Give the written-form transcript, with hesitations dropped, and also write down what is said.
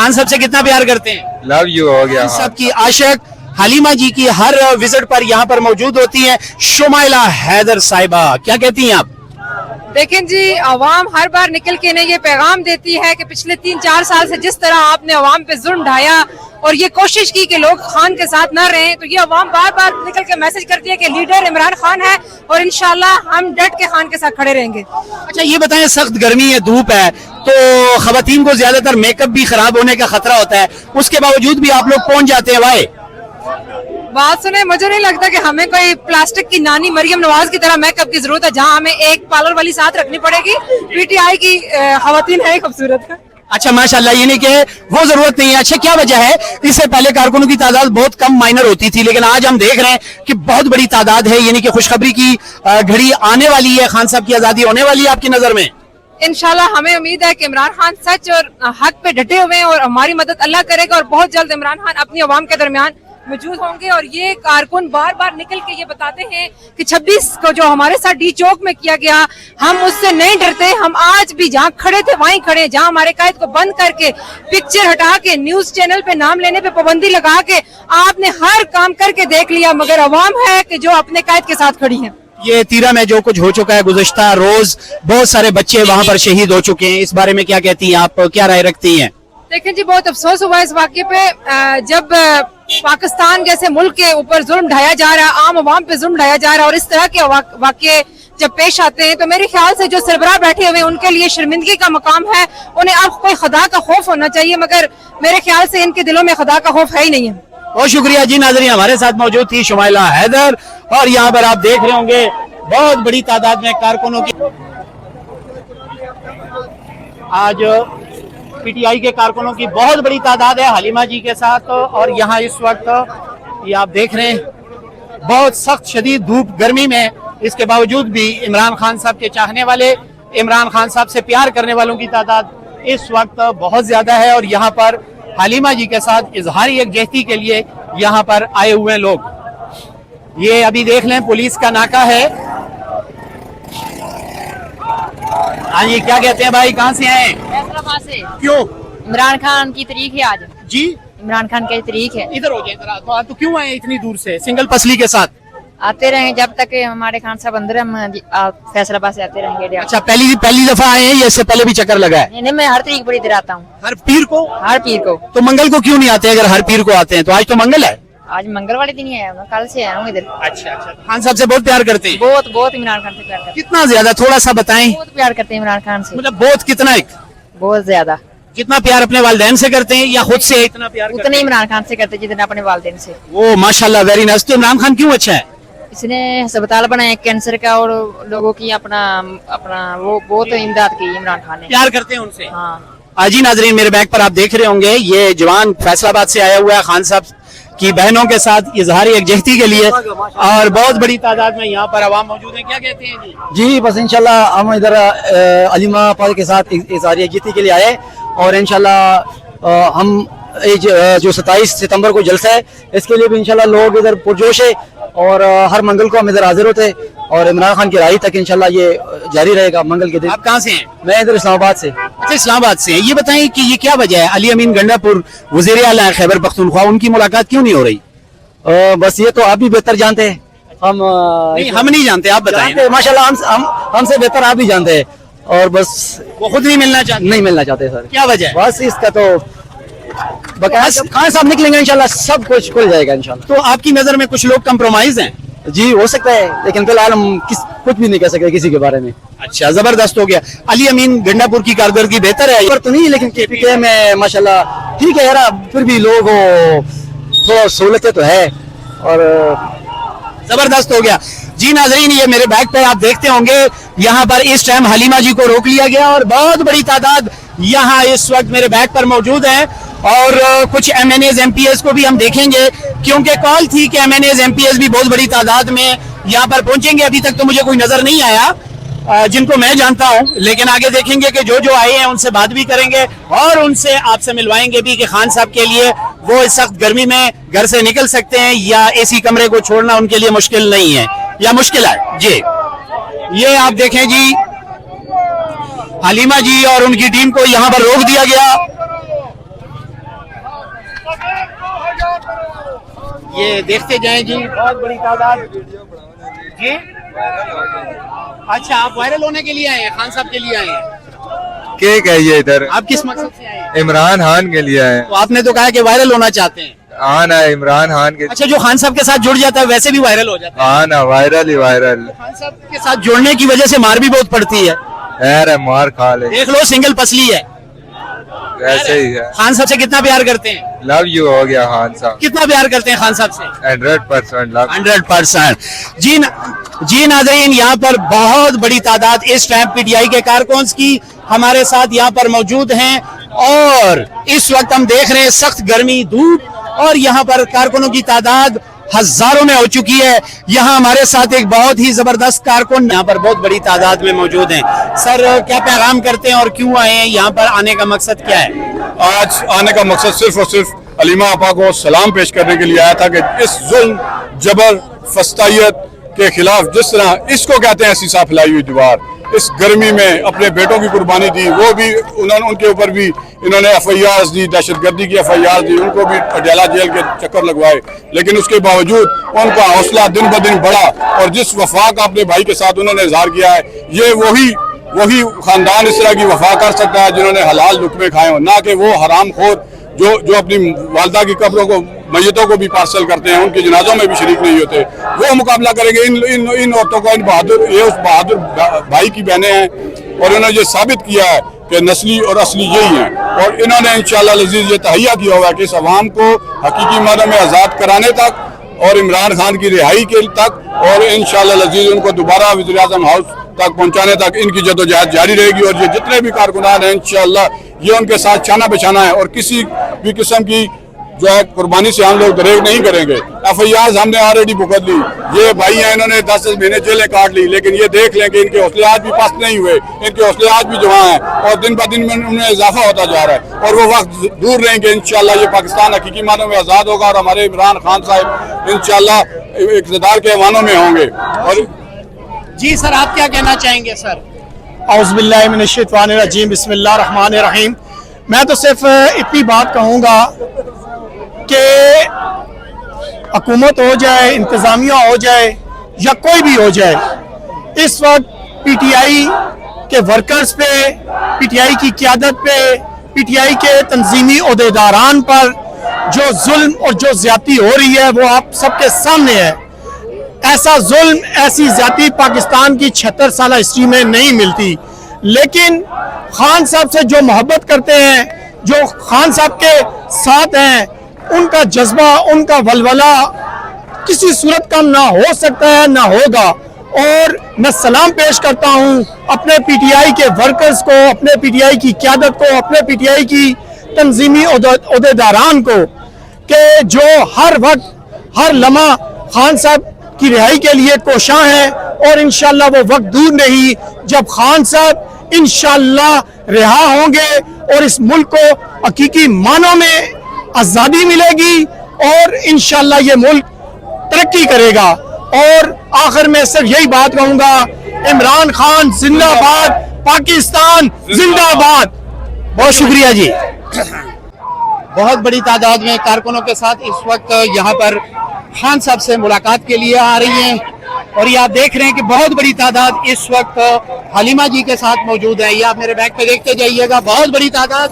खान साहब से कितना प्यार करते हैं? लव यू हो गया। खान साहब की आशिक हलीमा जी की हर विजिट पर यहाँ पर मौजूद होती हैं शुमाइला हैदर साहिबा, क्या कहती हैं आप? देखें जी, अवाम हर बार निकल के इन्हें ये पैगाम देती है कि पिछले 3-4 साल से जिस तरह आपने अवाम पे जुल्म ढाया और ये कोशिश की कि लोग खान के साथ न रहें, तो ये अवाम बार बार निकल के मैसेज करती है कि लीडर इमरान खान है और इंशाल्लाह हम डट के खान के साथ खड़े रहेंगे। अच्छा ये बताएं, सख्त गर्मी है, धूप है, तो खवातीन को ज्यादातर मेकअप भी खराब होने का खतरा होता है, उसके बावजूद भी आप लोग पहुंच जाते हैं भाई? बात सुने, मुझे नहीं लगता कि हमें कोई प्लास्टिक की नानी मरियम नवाज की तरह मेकअप की जरूरत है, जहां हमें एक पार्लर वाली साथ रखनी पड़ेगी। पीटीआई की खवातीन है खूबसूरत। अच्छा माशाल्लाह, ये नहीं कि वो जरूरत नहीं है। अच्छा क्या वजह है? इससे पहले कारकुनों की तादाद बहुत कम माइनर होती थी, लेकिन आज हम देख रहे हैं कि बहुत बड़ी तादाद है, यानी कि खुशखबरी की घड़ी आने वाली है, खान साहब की आजादी होने वाली है आपकी नजर में? इंशाल्लाह हमें उम्मीद है कि इमरान खान सच और हक पे डटे हुए हैं और हमारी मदद अल्लाह करेगा और बहुत जल्द इमरान खान अपनी अवाम के दरमियान मौजूद होंगे। और ये कारकुन बार बार निकल के ये बताते हैं कि 26 को जो हमारे साथ डी चौक में किया गया, हम उससे नहीं डरते, हम आज भी जहाँ खड़े थे वहीं खड़े, जहाँ हमारे कायद को बंद करके पिक्चर हटा के न्यूज चैनल पे नाम लेने पे पाबंदी लगा के आपने हर काम करके देख लिया, मगर अवाम है कि जो अपने कायद के साथ खड़ी है। ये तीरा में जो कुछ हो चुका है गुज़श्ता रोज, बहुत सारे बच्चे वहाँ पर शहीद हो चुके हैं, इस बारे में क्या कहती हैं आप, क्या राय रखती हैं? देखें जी, बहुत अफसोस हुआ इस वाक़े पे, जब पाकिस्तान जैसे मुल्क के ऊपर जुल्म ढाया जा रहा है, आम आवाम पे जुल्म ढाया जा रहा है और इस तरह के वाक़े जब पेश आते हैं तो मेरे ख्याल से जो सरबराह बैठे हुए हैं उनके लिए शर्मिंदगी का मकाम है। उन्हें अब कोई खुदा का खौफ होना चाहिए, मगर मेरे ख्याल से इनके दिलों में खुदा का खौफ है ही नहीं है। बहुत शुक्रिया जी। नाज़रीन, हमारे साथ मौजूद थी शुमाइला हैदर और यहाँ पर आप देख रहे होंगे बहुत बड़ी तादाद में कारकुनों की, आज पीटीआई के कारकुनों की बहुत बड़ी तादाद है हलीमा जी के साथ। और यहाँ इस वक्त ये आप देख रहे हैं बहुत सख्त शदीद धूप गर्मी में, इसके बावजूद भी इमरान खान साहब के चाहने वाले, इमरान खान साहब से प्यार करने वालों की तादाद इस वक्त बहुत ज्यादा है। और यहाँ पर हलीमा जी के साथ इजहारी यकजहती के लिए यहाँ पर आए हुए लोग, ये अभी देख लें पुलिस का नाका है। हाँ जी, क्या कहते हैं भाई, कहाँ से आए? फैसलाबाद से। क्यों? इमरान खान की तारीख है आज जी, इमरान खान की तारीख है। इधर हो जाए, तो क्यों आए इतनी दूर से सिंगल पसली के साथ? आते रहे जब तक हमारे खान साहब अंदर, हम फैसलाबाद से आते रहेंगे। अच्छा, पहली दफा आए हैं या इससे पहले भी चक्कर लगा है? नहीं, मैं हर तारीख पर इधर आता हूँ। हर पीर को? हर पीर को। तो मंगल को क्यों नहीं आते? अगर हर पीर को आते हैं तो आज तो मंगल है। आज मंगल वाले दिन ही आया हूँ, कल से आया हूँ इधर। अच्छा अच्छा, खान साहब से बहुत प्यार करते हैं? बहुत बहुत इमरान खान से प्यार करते कितना ज्यादा, थोड़ा सा बताएं। हैं। बहुत प्यार करते हैं इमरान खान से, मतलब बहुत कितना? बहुत ज्यादा। कितना प्यार अपने वालिदैन से करते हैं या खुद से इतना प्यार करते उतने हैं? इमरान खान से करते जितना अपने वालिदैन से। वो माशाल्लाह, वेरी नाइस। तो इमरान खान क्यों अच्छा है? इसने अस्पताल बनाया कैंसर का और लोगों की अपना वो बहुत इमदाद की इमरान खान ने। प्यार करते हैं उनसे। हाँ जी नाजरीन, मेरे बैग पर आप देख रहे होंगे ये जवान फैसलाबाद से आया हुआ है खान साहब की बहनों के साथ इजहार यकजहती के लिए, और बहुत बड़ी तादाद में यहाँ पर आवाम मौजूद है। क्या कहते हैं जी? जी बस इंशाल्लाह हम इधर अलीमा पाल के साथ इजहार यकजहती के लिए आए और इंशाल्लाह हम जो 27 सितंबर को जलसा है इसके लिए भी इंशाल्लाह लोग इधर पुरजोश है और हर मंगल को हम इधर हाजिर होते हैं और इमरान खान की राही तक इंशाल्लाह ये जारी रहेगा मंगल के दिन। आप कहाँ से हैं? मैं इधर इस्लामाबाद से। अच्छा, इस्लामाबाद से हैं। ये बताएं कि ये क्या वजह है, अली अमीन गंडापुर वज़ीर आला है खैबर पख्तूनख्वा, उनकी मुलाकात क्यों नहीं हो रही? बस ये तो आप भी बेहतर जानते हैं, हम नहीं जानते, आप बताएं। माशाल्लाह हमसे बेहतर आप भी जानते हैं और बस वो खुद नहीं मिलना चाहते सर। क्या वजह है? बस इसका तो खान साहब निकलेंगे इंशाल्लाह सब कुछ खुल जाएगा इंशाल्लाह। तो आपकी नजर में कुछ लोग कंप्रोमाइज हैं? जी हो सकता है, लेकिन फिलहाल हम कुछ भी नहीं कह सकते किसी के बारे में। अच्छा, जबरदस्त हो गया। अली अमीन गंडापुर की कारकर्दगी बेहतर है? तो नहीं, लेकिन केपीके में माशाल्लाह ठीक है यार, फिर भी लोग थोड़ा सहूलतें तो है और जबरदस्त हो गया। जी नाजरीन, ये मेरे बैग पे आप देखते होंगे यहाँ पर इस टाइम हलीमा जी को रोक लिया गया और बहुत बड़ी तादाद यहाँ इस वक्त मेरे बैग पर मौजूद है। और कुछ MNAs MPs को भी हम देखेंगे, क्योंकि कॉल थी कि MNAs MPs भी बहुत बड़ी तादाद में यहाँ पर पहुंचेंगे। अभी तक तो मुझे कोई नजर नहीं आया जिनको मैं जानता हूं, लेकिन आगे देखेंगे कि जो आए हैं उनसे बात भी करेंगे और उनसे आपसे मिलवाएंगे भी कि खान साहब के लिए वो इस सख्त गर्मी में घर से निकल सकते हैं या AC कमरे को छोड़ना उनके लिए मुश्किल नहीं है या मुश्किल है। जी, ये आप देखें जी, हलीमा जी और उनकी टीम को यहाँ पर रोक दिया गया। یہ دیکھتے جائیں جی, بہت بڑی تعداد. جی اچھا, آپ وائرل ہونے کے لیے آئے ہیں, خان صاحب کے لیے آئے ہیں؟ کیک ہے یہ ادھر, آپ کس مقصد سے آئے ہیں؟ عمران خان کے لیے آئے. تو آپ نے تو کہا کہ وائرل ہونا چاہتے ہیں. ہاں نا, عمران خان کے. اچھا, جو خان صاحب کے ساتھ جڑ جاتا ہے ویسے بھی وائرل ہو جاتا ہے. ہاں نا, وائرل ہی وائرل. خان صاحب کے ساتھ جڑنے کی وجہ سے مار بھی بہت پڑتی ہے. خیر ہے, مار کھا لے, دیکھ لو سنگل پسلی ہے. ایسے ہی ہے. خان صاحب سے کتنا پیار کرتے ہیں؟ لو یو ہو گیا خان صاحب. کتنا پیار کرتے ہیں خان صاحب سے؟ 100% لو. 100%. جی ناظرین, یہاں پر بہت بڑی تعداد اس ٹائم پی ٹی آئی کے کارکنز کی ہمارے ساتھ یہاں پر موجود ہیں, اور اس وقت ہم دیکھ رہے ہیں سخت گرمی, دھوپ, اور یہاں پر کارکنوں کی تعداد ہزاروں میں ہو چکی ہے. یہاں ہمارے ساتھ ایک بہت ہی زبردست کارکن یہاں پر بہت بڑی تعداد میں موجود ہیں. سر, کیا پیغام کرتے ہیں اور کیوں آئے ہیں یہاں پر, آنے کا مقصد کیا ہے؟ آج آنے کا مقصد صرف اور صرف علیمہ آپا کو سلام پیش کرنے کے لیے آیا تھا کہ اس ظلم, جبر, فسطائیت کے خلاف جس طرح اس کو کہتے ہیں سیسا پھیلائی ہوئی دیوار, اس گرمی میں اپنے بیٹوں کی قربانی دی, وہ بھی ان کے اوپر بھی انہوں نے ایف آئی آر دی, دہشت گردی کی ایف آئی آر دی, ان کو بھی پٹیالہ جیل کے چکر لگوائے, لیکن اس کے باوجود ان کا حوصلہ دن بدن بڑھا, اور جس وفا کا اپنے بھائی کے ساتھ انہوں نے اظہار کیا ہے, یہ وہی خاندان اس طرح کی وفا کر سکتا ہے جنہوں نے حلال لقمے کھائے ہوں, نہ کہ وہ حرام خور جو اپنی والدہ کی قبروں کو, میتوں کو بھی پارسل کرتے ہیں, ان کے جنازوں میں بھی شریک نہیں ہوتے. وہ مقابلہ کریں گے ان عورتوں کا, ان بہادر, یہ اس بہادر بھائی کی بہنیں ہیں, اور انہوں نے یہ ثابت کیا ہے کہ نسلی اور اصلی یہی ہیں, اور انہوں نے انشاءاللہ العزیز یہ تہیہ کیا ہوا ہے کہ اس عوام کو حقیقی معنوں میں آزاد کرانے تک, اور عمران خان کی رہائی کے تک, اور انشاءاللہ العزیز ان کو دوبارہ وزیر اعظم ہاؤس تک پہنچانے تک ان کی جدوجہد جاری رہے گی. اور یہ جتنے بھی کارکنان ہیں انشاءاللہ یہ ان کے ساتھ چھانا بچھانا ہے, اور کسی بھی قسم کی جو ہے قربانی سے ہم لوگ دریغ نہیں کریں گے. ایف آئی آر ہم نے آلریڈی بھگت لی, یہ بھائی ہیں انہوں نے 10 مہینے جیلیں کاٹ لی, لیکن یہ دیکھ لیں کہ ان کے حوصلے آج بھی پست نہیں ہوئے, ان کے حوصلے آج بھی جوان ہیں, اور دن بہ دن میں ان میں اضافہ ہوتا جا رہا ہے, اور وہ وقت دور رہیں گے انشاءاللہ یہ پاکستان حقیقی معنوں میں آزاد ہوگا, اور ہمارے عمران خان صاحب انشاءاللہ اقتدار کے ایوانوں میں ہوں گے. اور جی سر, آپ کیا کہنا چاہیں گے سر؟ اعوذ باللہ من الشیطان الرجیم, بسم اللہ الرحمن الرحیم. میں تو صرف اتنی بات کہوں گا کہ حکومت ہو جائے, انتظامیہ ہو جائے, یا کوئی بھی ہو جائے, اس وقت پی ٹی آئی کے ورکرز پہ, پی ٹی آئی کی قیادت پہ, پی ٹی آئی کے تنظیمی عہدیداران پر جو ظلم اور جو زیادتی ہو رہی ہے وہ آپ سب کے سامنے ہے. ایسا ظلم, ایسی زیادتی پاکستان کی 76 سالہ ہسٹری میں نہیں ملتی. لیکن خان صاحب سے جو محبت کرتے ہیں, جو خان صاحب کے ساتھ ہیں, ان کا جذبہ, ان کا ولولہ کسی صورت کم نہ ہو سکتا ہے, نہ ہوگا. اور میں سلام پیش کرتا ہوں اپنے پی ٹی آئی کے ورکرز کو, اپنے پی ٹی آئی کی قیادت کو, اپنے پی ٹی آئی کی تنظیمی عہدیداران کو, کہ جو ہر وقت, ہر لمحہ خان صاحب کی رہائی کے لیے کوشاں ہیں, اور انشاءاللہ وہ وقت دور نہیں جب خان صاحب انشاءاللہ رہا ہوں گے, اور اس ملک کو حقیقی معنوں میں آزادی ملے گی, اور انشاءاللہ یہ ملک ترقی کرے گا. اور آخر میں صرف یہی بات کہوں گا, عمران خان زندہ باد, پاکستان زندہ باد. بہت شکریہ جی. بہت بڑی تعداد میں کارکنوں کے ساتھ اس وقت یہاں پر خان صاحب سے ملاقات کے لیے آ رہی ہیں, اور یہ آپ دیکھ رہے ہیں کہ بہت بڑی تعداد اس وقت حلیمہ جی کے ساتھ موجود ہے. یہ آپ میرے بیک پہ دیکھتے جائیے گا, بہت بڑی تعداد